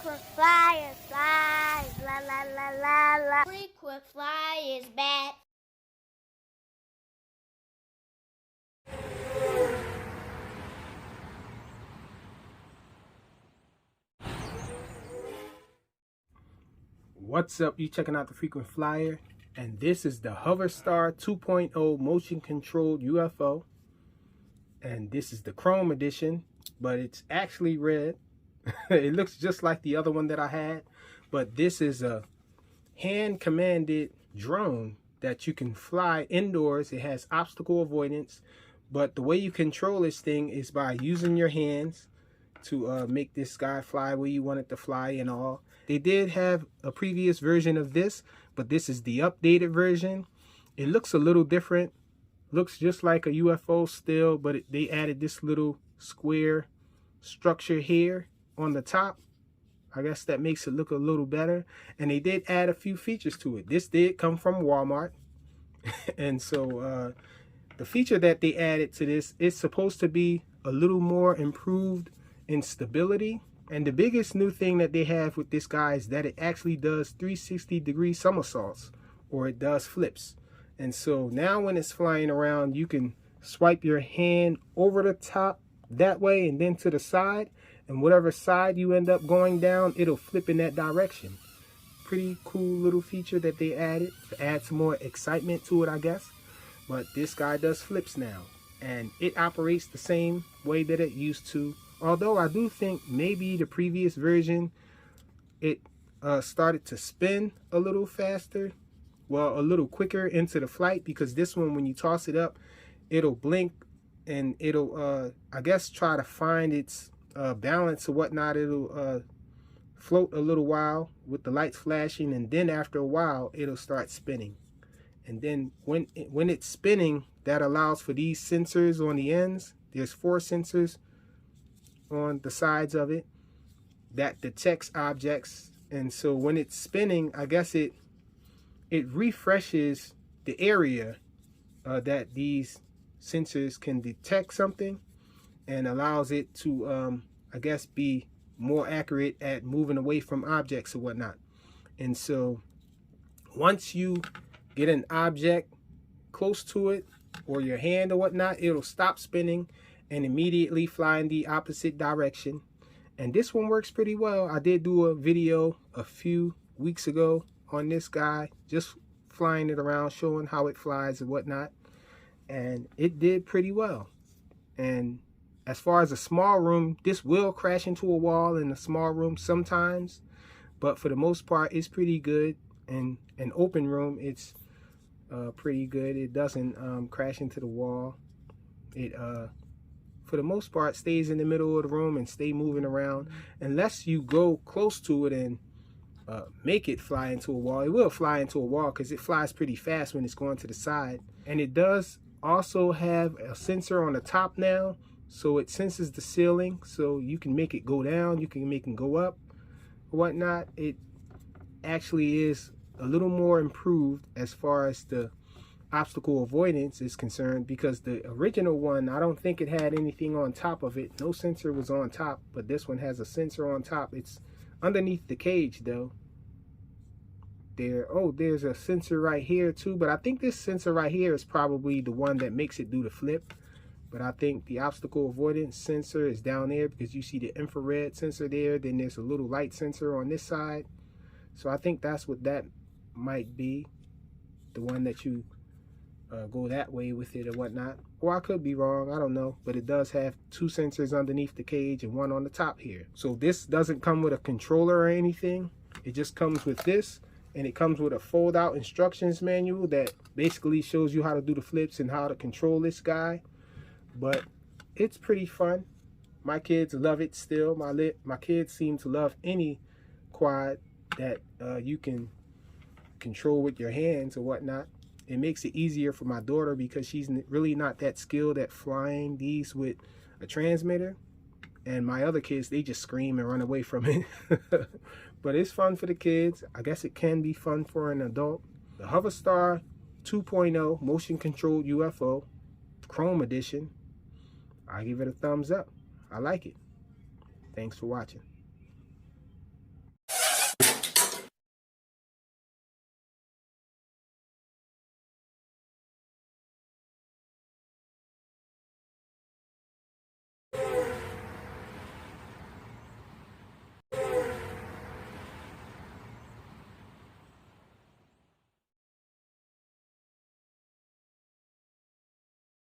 Frequent flyers, flies, la la la la la. Frequent flyers back. What's up? You checking out the Frequent Flyer, and this is the Hoverstar 2.0 motion controlled UFO, and this is the Chrome edition, but it's actually red. It looks just like the other one that I had, but this is a hand commanded drone that you can fly indoors. It has obstacle avoidance, but the way you control this thing is by using your hands to make this guy fly where you want it to fly and all. They did have a previous version of this, but this is the updated version. It looks a little different. Looks just like a UFO still, but they added this little square structure here on the top. I guess that makes it look a little better. And they did add a few features to it. This did come from Walmart. And so the feature that they added to this is supposed to be a little more improved in stability. And the biggest new thing that they have with this guy is that it actually does 360-degree somersaults, or it does flips. And so now when it's flying around, you can swipe your hand over the top that way and then to the side, and whatever side you end up going down, it'll flip in that direction. Pretty cool little feature that they added to add some more excitement to it, I guess. But this guy does flips now, and it operates the same way that it used to. Although I do think maybe the previous version, it started to spin a little faster, well, a little quicker into the flight, because this one, when you toss it up, it'll blink and it'll, I guess, try to find its balance or whatnot. It'll float a little while with the lights flashing, and then after a while, it'll start spinning. And then when it's spinning, that allows for these sensors on the ends. There's 4 sensors on the sides of it that detects objects, and so when it's spinning, I guess it refreshes the area that these sensors can detect something, and allows it to I guess be more accurate at moving away from objects or whatnot. And so once you get an object close to it, or your hand or whatnot, it'll stop spinning and immediately fly in the opposite direction. And this one works pretty well. I did do a video a few weeks ago on this guy, just flying it around, showing how it flies and whatnot, and it did pretty well. And as far as a small room, this will crash into a wall in a small room sometimes, but for the most part, it's pretty good. And an open room, it's pretty good. It doesn't crash into the wall. It for the most part stays in the middle of the room and stay moving around, unless you go close to it and make it fly into a wall. It will fly into a wall because it flies pretty fast when it's going to the side. And it does also have a sensor on the top now, so it senses the ceiling, so you can make it go down, you can make it go up, whatnot. It actually is a little more improved as far as the obstacle avoidance is concerned, because the original one, I don't think it had anything on top of it. No sensor was on top, but this one has a sensor on top. It's underneath the cage though. There's a sensor right here too, but I think this sensor right here is probably the one that makes it do the flip. But I think the obstacle avoidance sensor is down there, because you see the infrared sensor there, then there's a little light sensor on this side. So I think that's what that might be, the one that you go that way with it or whatnot. Or I could be wrong, I don't know, but it does have 2 sensors underneath the cage and 1 on the top here. So this doesn't come with a controller or anything. It just comes with this, and it comes with a fold out instructions manual that basically shows you how to do the flips and how to control this guy. But it's pretty fun. My kids love it still. My kids seem to love any quad that you can control with your hands or whatnot. It makes it easier for my daughter, because she's really not that skilled at flying these with a transmitter. And my other kids, they just scream and run away from it. But it's fun for the kids. I guess it can be fun for an adult. The Hoverstar 2.0 motion controlled UFO Chrome edition, I give it a thumbs up. I like it. Thanks for watching.